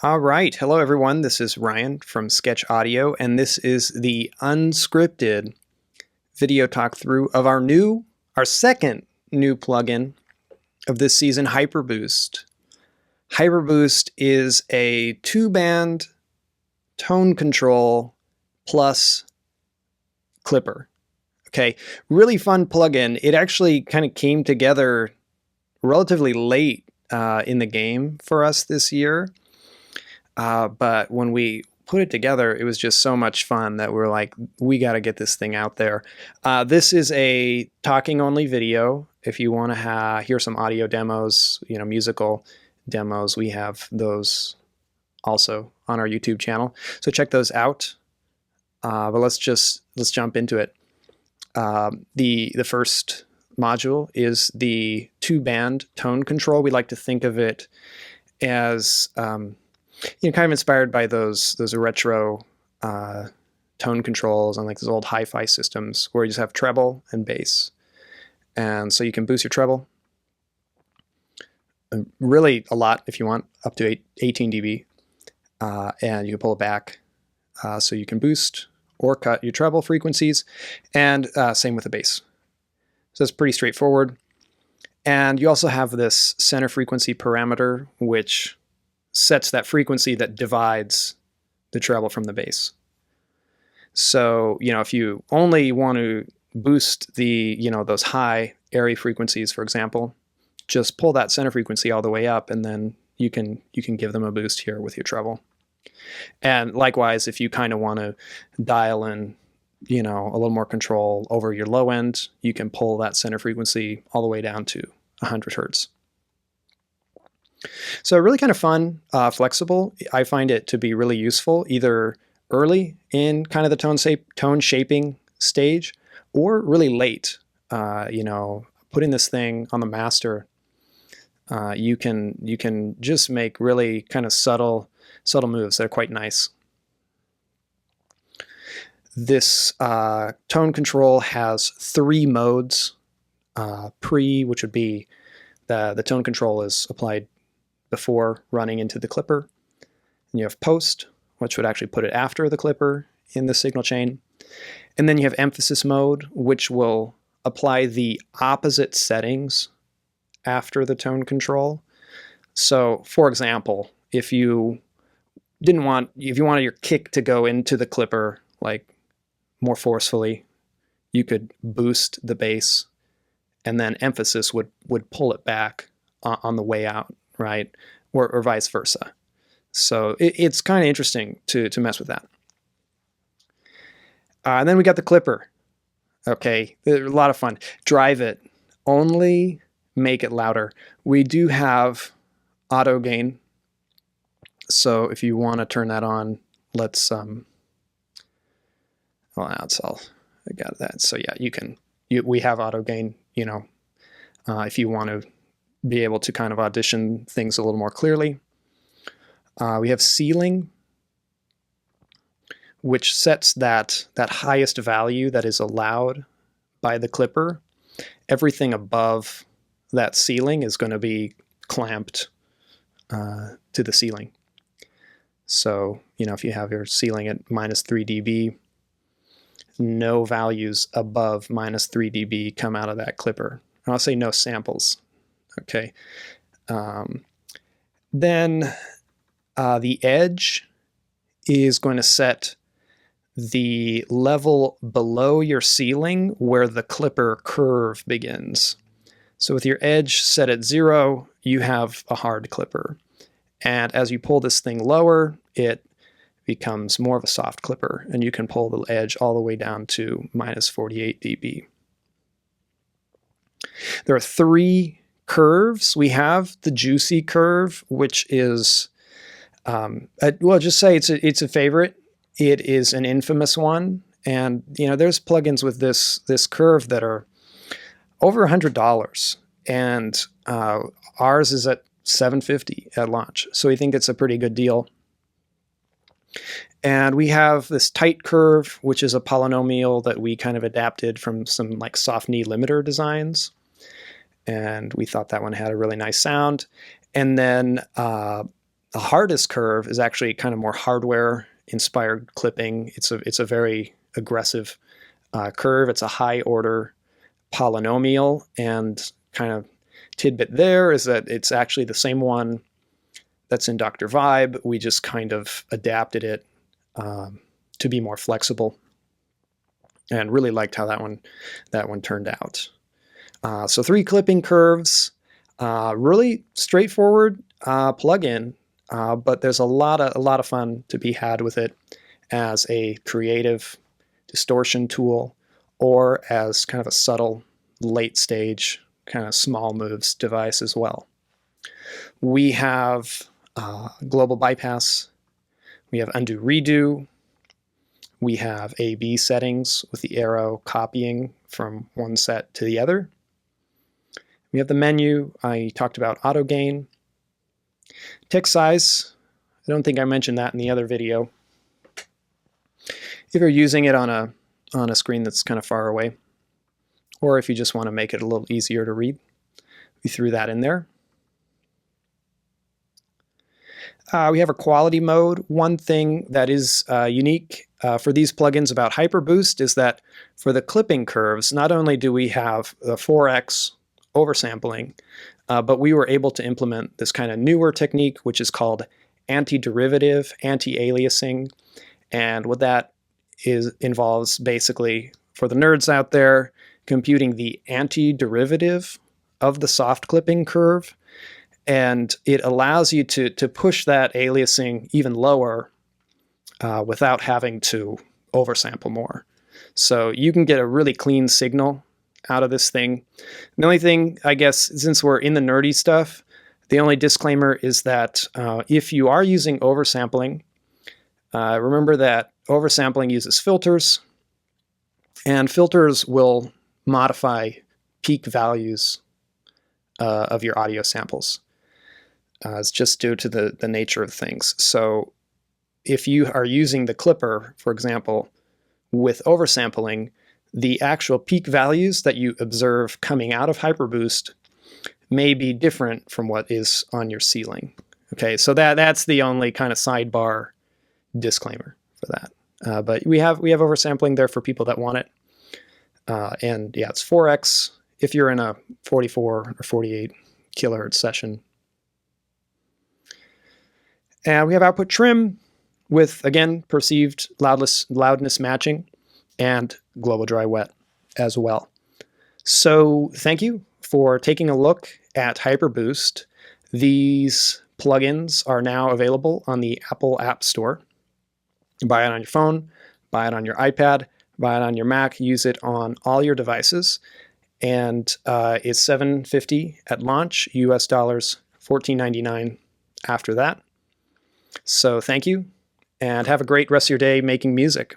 All right. Hello, everyone. This is Ryan from Sketch Audio, and this is the unscripted video talk through of our second new plugin of this season, HyperBoost. HyperBoost is a 2-band tone control plus clipper. Okay, really fun plugin. It actually kind of came together relatively late in the game for us this year. But when we put it together, it was just so much fun that we're like, we got to get this thing out there. This is a talking only video. If you want to hear some audio demos, musical demos, we have those also on our YouTube channel. So check those out. But let's jump into it. The first module is the 2-band tone control. We like to think of it as kind of inspired by those retro tone controls on like those old hi-fi systems where you just have treble and bass. And so you can boost your treble really a lot if you want, up to 18 dB. And you can pull it back so you can boost or cut your treble frequencies, and same with the bass. So it's pretty straightforward. And you also have this center frequency parameter, which sets that frequency that divides the treble from the bass. So, if you only want to boost the, those high airy frequencies, for example, just pull that center frequency all the way up, and then you can give them a boost here with your treble. And likewise, if you kind of want to dial in, a little more control over your low end, you can pull that center frequency all the way down to 100 hertz. So really kind of fun, flexible. I find it to be really useful either early in kind of the tone shaping stage or really late. Putting this thing on the master, you can just make really kind of subtle moves that are quite nice. This tone control has 3 modes. Pre, which would be the tone control is applied before running into the clipper. And you have post, which would actually put it after the clipper in the signal chain. And then you have emphasis mode, which will apply the opposite settings after the tone control. So, for example, if you wanted your kick to go into the clipper like more forcefully, you could boost the bass, and then emphasis would pull it back on the way out, right? Or vice versa. So it's kind of interesting to mess with that. And then we got the clipper. Okay, they're a lot of fun. Drive it. Only make it louder. We do have auto gain. So if you want to turn that on, let's I got that. So yeah, we have auto gain, if you want to be able to kind of audition things a little more clearly. We have ceiling, which sets that highest value that is allowed by the clipper. Everything above that ceiling is going to be clamped to the ceiling. So, if you have your ceiling at -3 dB, no values above -3 dB come out of that clipper. And I'll say no samples. Okay. Then the edge is going to set the level below your ceiling where the clipper curve begins. So with your edge set at 0, you have a hard clipper. And as you pull this thing lower, it becomes more of a soft clipper, and you can pull the edge all the way down to -48 dB. There are 3 curves. We have the juicy curve, which is, just say it's a favorite. It is an infamous one, and there's plugins with this curve that are over $100, and ours is at $750 at launch. So we think it's a pretty good deal. And we have this tight curve, which is a polynomial that we kind of adapted from some like soft knee limiter designs. And we thought that one had a really nice sound. And then The hardest curve is actually kind of more hardware-inspired clipping. It's a very aggressive curve. It's a high-order polynomial, and kind of tidbit there is that it's actually the same one that's in Dr. Vibe. We just kind of adapted it to be more flexible, and really liked how that one turned out. So 3 clipping curves, really straightforward plugin, but there's a lot of fun to be had with it as a creative distortion tool, or as kind of a subtle late stage kind of small moves device as well. We have global bypass, we have undo redo, we have A/B settings with the arrow copying from one set to the other. We have the menu. I talked about auto gain. Text size, I don't think I mentioned that in the other video. If you're using it on a screen that's kind of far away, or if you just want to make it a little easier to read, we threw that in there. We have a quality mode. One thing that is unique for these plugins about Hyperboost is that for the clipping curves, not only do we have the 4x oversampling, but we were able to implement this kind of newer technique, which is called anti-derivative, anti-aliasing. And what that involves, basically, for the nerds out there, computing the anti-derivative of the soft clipping curve. And it allows you to push that aliasing even lower without having to oversample more. So you can get a really clean signal out of this thing. The only thing, I guess, since we're in the nerdy stuff, the only disclaimer is that if you are using oversampling, remember that oversampling uses filters, and filters will modify peak values of your audio samples. It's just due to the nature of things. So if you are using the clipper, for example, with oversampling, the actual peak values that you observe coming out of Hyperboost may be different from what is on your ceiling. Okay, so that's the only kind of sidebar disclaimer for that. But we have oversampling there for people that want it. And yeah, it's 4x if you're in a 44 or 48 kilohertz session. And we have output trim with, again, perceived loudness matching, and global dry wet as well. So thank you for taking a look at Hyperboost. These plugins are now available on the Apple App Store. Buy it on your phone, buy it on your iPad, buy it on your Mac, use it on all your devices. And it's $7.50 at launch, US dollars, $14.99 after that. So thank you, and have a great rest of your day making music.